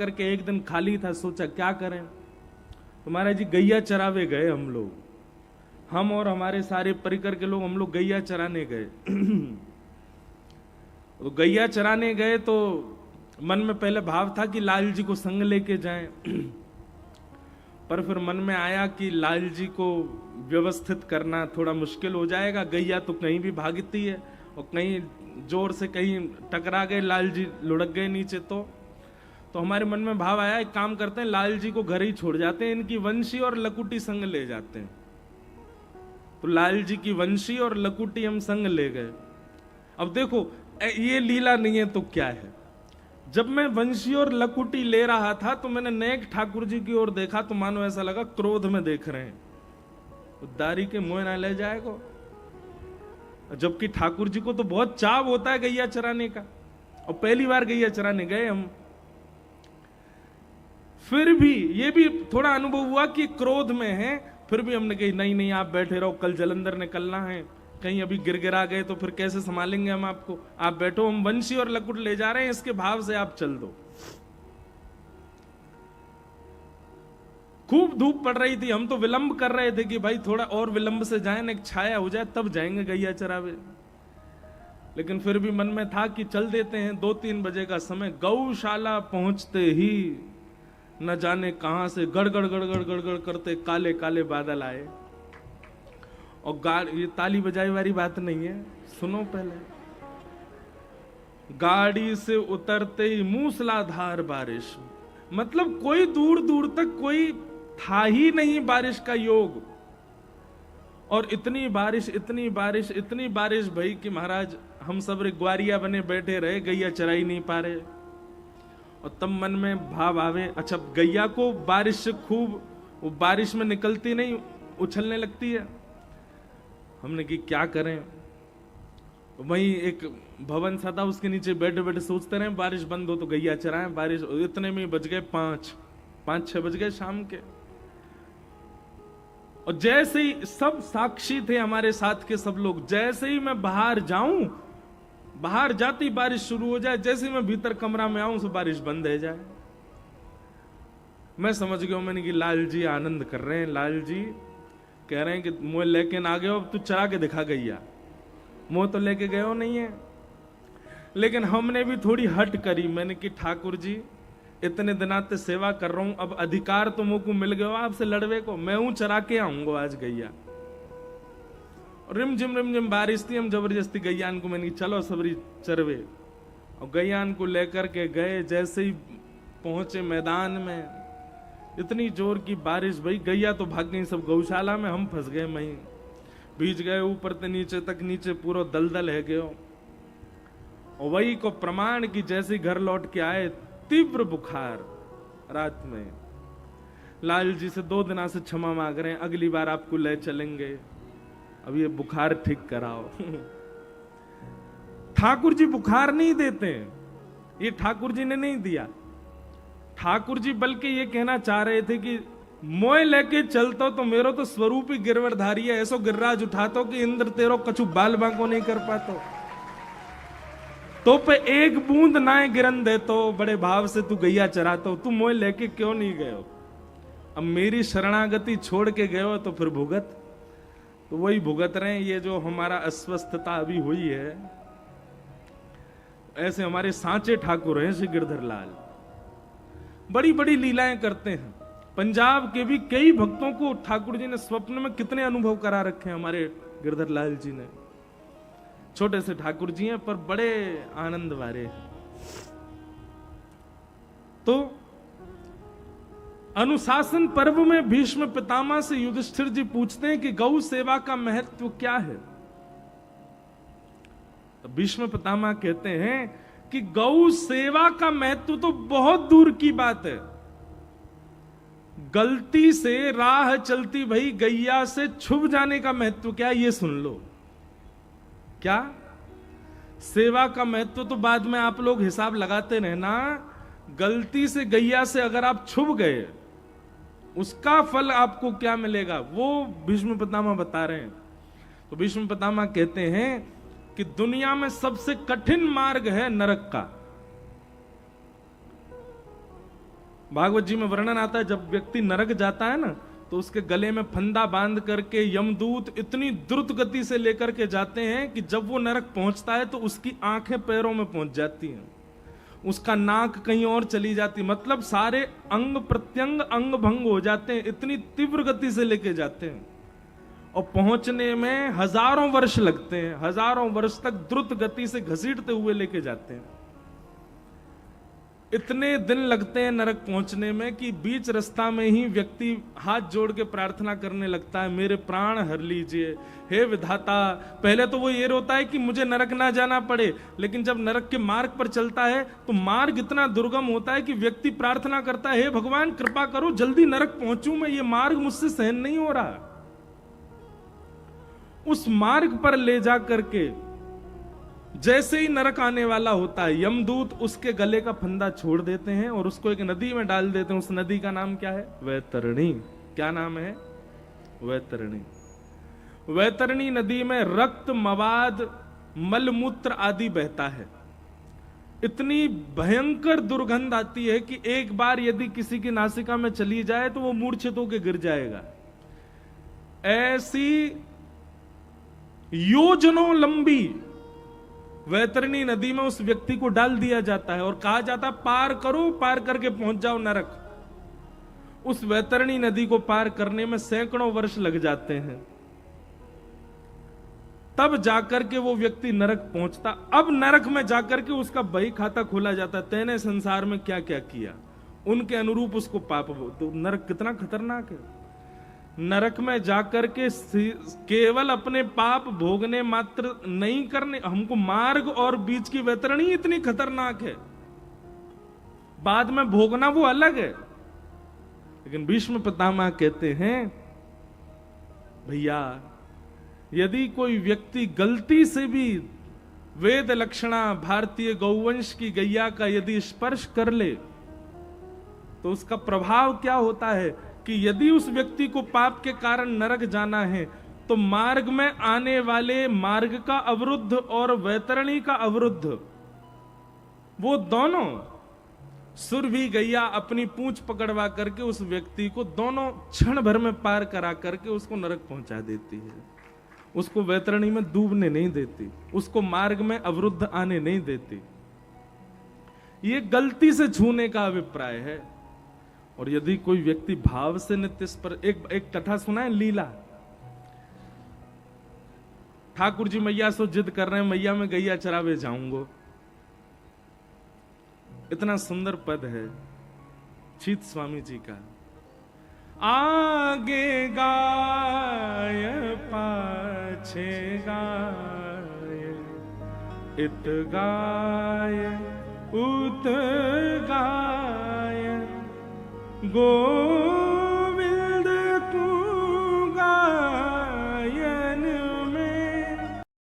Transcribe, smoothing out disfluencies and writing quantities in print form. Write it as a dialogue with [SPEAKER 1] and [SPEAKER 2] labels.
[SPEAKER 1] करके एक दिन खाली था, सोचा क्या करें। तो महाराज जी गैया चरावे गए हम लोग, हम और हमारे सारे परिकर के लोग, हम लोग गैया चराने गए। तो गैया चराने गए तो मन में पहले भाव था कि लाल जी को संग लेके जाएं, पर फिर मन में आया कि लाल जी को व्यवस्थित करना थोड़ा मुश्किल हो जाएगा। गैया तो कहीं भी भागती है और कहीं जोर से कहीं टकरा गए, लाल जी लुढ़क गए नीचे। तो हमारे मन में भाव आया, एक काम करते हैं, लाल जी को घर ही छोड़ जाते हैं, इनकी वंशी और लकुटी संग ले जाते हैं। तो लाल जी की वंशी और लकुटी हम संग ले गए। अब देखो ये लीला नहीं है तो क्या है। जब मैं वंशी और लकुटी ले रहा था तो मैंने नेक ठाकुर जी की ओर देखा, तो मानो ऐसा लगा क्रोध में देख रहे हैं, उद्धारी के मुंह ना ले जाएगा। जबकि ठाकुर जी को तो बहुत चाव होता है गैया चराने का, और पहली बार गैया चराने गए हम। फिर भी ये भी थोड़ा अनुभव हुआ कि क्रोध में है, फिर भी हमने कही नहीं नहीं आप बैठे रहो, कल जलंधर निकलना है, कहीं अभी गिरा गए तो फिर कैसे संभालेंगे हम आपको, आप बैठो, हम वंशी और लकुट ले जा रहे हैं, इसके भाव से आप चल दो। खूब धूप पड़ रही थी, हम तो विलंब कर रहे थे कि भाई थोड़ा और विलंब से जाएं, एक छाया हो जाए तब जाएंगे गैया चरावे। लेकिन फिर भी मन में था कि चल देते हैं। 2-3 बजे का समय, गौशाला पहुंचते ही न जाने कहां से गड़गड़ गड़गड़ गड़गड़ करते काले काले बादल आए। और ये ताली बजाई वाली बात नहीं है, सुनो पहले। गाड़ी से उतरते ही मूसलाधार बारिश, मतलब कोई दूर दूर तक कोई था ही नहीं बारिश का योग। और इतनी बारिश इतनी बारिश इतनी बारिश भाई कि महाराज हम सब ग्वारिया बने बैठे रहे, गैया चराई नहीं पा रहे। और तब मन में भाव आवे, अच्छा गैया को बारिश से खूब, वो बारिश में निकलती नहीं, उछलने लगती है। हमने कि क्या करें। वहीं एक भवन सा था, उसके नीचे बैठे बैठे सोचते रहे बारिश बंद हो तो गैया चराएं। बारिश इतने में बज गए 5-6 बज गए शाम के। और जैसे ही सब साक्षी थे हमारे साथ के सब लोग, जैसे ही मैं बाहर जाऊं, बाहर जाती बारिश शुरू हो जाए, जैसे ही मैं भीतर कमरा में आऊं तो बारिश बंद हो जाए। मैं समझ गया, मैंने कि लाल जी आनंद कर रहे हैं, लाल जी कह रहे हैं कि मुझे लेके ना गए, अब तू चरा के दिखा गैया। मुझे तो लेके गए हो नहीं है। लेकिन हमने भी थोड़ी हट करी। मैंने कि ठाकुर जी इतने दिनाते सेवा कर रहा हूं, अब अधिकार तो मुझको मिल गया आपसे लड़वे को, मैं हूं चरा के आऊंगा आज गैया। रिमझिम बारिश थी, हम जबरदस्ती गैयान को, मैंने चलो सबरी चरवे। और गैयान को लेकर के गए, जैसे ही पहुंचे मैदान में, इतनी जोर की बारिश भाई, गैया तो भाग गई सब गौशाला में, हम फंस गए, मैं भीज गए ऊपर से नीचे तक, नीचे पूरा दलदल है गयो। और वही को प्रमाण की जैसे घर लौट के आए, तीव्र बुखार रात में। लाल जी से 2 दिना से क्षमा मांग रहे हैं, अगली बार आपको ले चलेंगे, अब ये बुखार ठीक कराओ। ठाकुर जी बुखार नहीं देते, ये ठाकुर जी ने नहीं दिया। ठाकुर जी बल्कि ये कहना चाह रहे थे कि मोय लेके चलतो तो मेरो तो स्वरूप ही गिरवरधारी है, ऐसो गिर्राज उठातो कि इंद्र तेरो कछु बाल बांको नहीं कर पातो, तो पे एक बूंद नाए गिरन दे, तो बड़े भाव से तू गैया चरातो, तू मोय लेके क्यों नहीं गए हो? अब मेरी शरणागति छोड़ के गए हो तो फिर भुगत। तो वही भुगत रहे हैं। ये जो हमारा अस्वस्थता अभी हुई है, ऐसे हमारे सांचे ठाकुर हैं श्री गिरधर लाल, बड़ी बड़ी लीलाएं करते हैं। पंजाब के भी कई भक्तों को ठाकुर जी ने स्वप्न में कितने अनुभव करा रखे हैं हमारे गिरधर लाल जी ने। छोटे से ठाकुर जी हैं पर बड़े आनंद वाले। तो अनुशासन पर्व में भीष्म पितामह से युधिष्ठिर जी पूछते हैं कि गौ सेवा का महत्व क्या है। तो भीष्म पितामह कहते हैं कि गौ सेवा का महत्व तो बहुत दूर की बात है, गलती से राह चलती भई गैया से छुप जाने का महत्व क्या, ये सुन लो। क्या सेवा का महत्व तो बाद में आप लोग हिसाब लगाते रहना। गलती से गैया से अगर आप छुप गए, उसका फल आपको क्या मिलेगा, वो भीष्म पितामह बता रहे हैं। तो भीष्म पितामह कहते हैं कि दुनिया में सबसे कठिन मार्ग है नरक का। भागवत जी में वर्णन आता है, जब व्यक्ति नरक जाता है ना, तो उसके गले में फंदा बांध करके यमदूत इतनी द्रुत गति से लेकर के जाते हैं कि जब वो नरक पहुंचता है तो उसकी आंखें पैरों में पहुंच जाती हैं, उसका नाक कहीं और चली जाती, मतलब सारे अंग प्रत्यंग अंग भंग हो जाते हैं, इतनी तीव्र गति से लेके जाते हैं। और पहुंचने में हजारों वर्ष लगते हैं, हजारों वर्ष तक द्रुत गति से घसीटते हुए लेके जाते हैं। इतने दिन लगते हैं नरक पहुंचने में कि बीच रास्ता में ही व्यक्ति हाथ जोड़ के प्रार्थना करने लगता है, मेरे प्राण हर लीजिए, हे विधाता। पहले तो वो ये रोता है कि मुझे नरक ना जाना पड़े, लेकिन जब नरक के मार्ग पर चलता है तो मार्ग इतना दुर्गम होता है कि व्यक्ति प्रार्थना करता है, हे भगवान कृपा करो जल्दी नरक पहुंचूं मैं, ये मार्ग मुझसे सहन नहीं हो रहा। उस मार्ग पर ले जा करके जैसे ही नरक आने वाला होता है, यमदूत उसके गले का फंदा छोड़ देते हैं और उसको एक नदी में डाल देते हैं। उस नदी का नाम क्या है? वैतरणी। क्या नाम है? वैतरणी। वैतरणी नदी में रक्त, मवाद, मलमूत्र आदि बहता है। इतनी भयंकर दुर्गंध आती है कि एक बार यदि किसी की नासिका में चली जाए तो वो मूर्छित होकर गिर जाएगा। ऐसी योजनों लंबी वैतरणी नदी में उस व्यक्ति को डाल दिया जाता है और कहा जाता है पार करो, पार करके पहुंच जाओ नरक। उस वैतरणी नदी को पार करने में सैकड़ों वर्ष लग जाते हैं, तब जाकर के वो व्यक्ति नरक पहुंचता। अब नरक में जाकर के उसका बही खाता खोला जाता, तेने संसार में क्या क्या किया, उनके अनुरूप उसको पाप। तो नरक कितना खतरनाक है। नरक में जाकर के केवल अपने पाप भोगने मात्र नहीं करने, हमको मार्ग और बीच की वैतरणी इतनी खतरनाक है, बाद में भोगना वो अलग है। लेकिन भीष्म पितामह कहते हैं, भैया यदि कोई व्यक्ति गलती से भी वेद लक्षणा भारतीय गौवंश की गैया का यदि स्पर्श कर ले तो उसका प्रभाव क्या होता है कि यदि उस व्यक्ति को पाप के कारण नरक जाना है तो मार्ग में आने वाले मार्ग का अवरुद्ध और वैतरणी का अवरुद्ध, वो दोनों सुरभि गैया अपनी पूंछ पकड़वा करके उस व्यक्ति को दोनों क्षण भर में पार करा करके उसको नरक पहुंचा देती है। उसको वैतरणी में डूबने नहीं देती, उसको मार्ग में अवरुद्ध आने नहीं देती। ये गलती से छूने का अभिप्राय है। और यदि कोई व्यक्ति भाव से नित्य पर, एक कथा सुना है, लीला। ठाकुर जी मैया से जिद कर रहे हैं, मैया मैं गैया चरावे जाऊंगा। इतना सुंदर पद है चीत स्वामी जी का, आगे गाय पाछे गाय, इत गाय उत गाय, गो